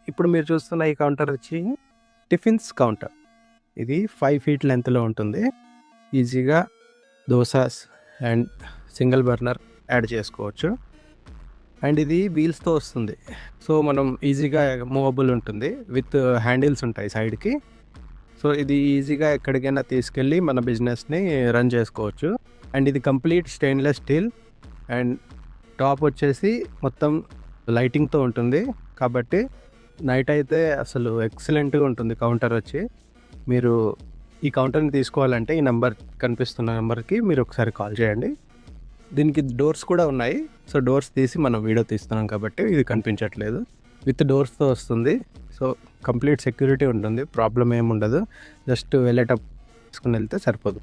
ఇప్పుడు మీరు చూస్తున్న ఈ కౌంటర్ వచ్చి టిఫిన్స్ కౌంటర్. ఇది 5 ఫీట్ లెంత్‌లో ఉంటుంది. ఈజీగా dosas and single burner add చేసుకోవచ్చు. అండ్ ఇది వీల్స్‌తో వస్తుంది. సో, మనం ఈజీగా మూవబుల్ ఉంటుంది. విత్ హ్యాండిల్స్ ఉంటాయి సైడ్‌కి. సో, ఇది ఈజీగా ఎక్కడికైనా తీసుకెళ్ళి మన బిజినెస్‌ని రన్ చేసుకోవచ్చు. అండ్ ఇది complete stainless steel and top వచ్చేసి మొత్తం లైటింగ్‌తో ఉంటుంది. కాబట్టి నైట్ అయితే అసలు ఎక్సలెంట్‌గా ఉంటుంది కౌంటర్ వచ్చి. మీరు ఈ కౌంటర్‌ని తీసుకోవాలంటే ఈ నంబర్ కనిపిస్తున్న నంబర్‌కి మీరు ఒకసారి కాల్ చేయండి. దీనికి డోర్స్ కూడా ఉన్నాయి. సో, డోర్స్ తీసి మనం వీడియో తీస్తున్నాం కాబట్టి ఇది కనిపించట్లేదు. విత్ డోర్స్‌తో వస్తుంది. సో, కంప్లీట్ సెక్యూరిటీ ఉంటుంది. ప్రాబ్లమ్ ఏమి ఉండదు. జస్ట్ వెళ్ళేటప్పుడు తీసుకొని వెళ్తే సరిపోదు.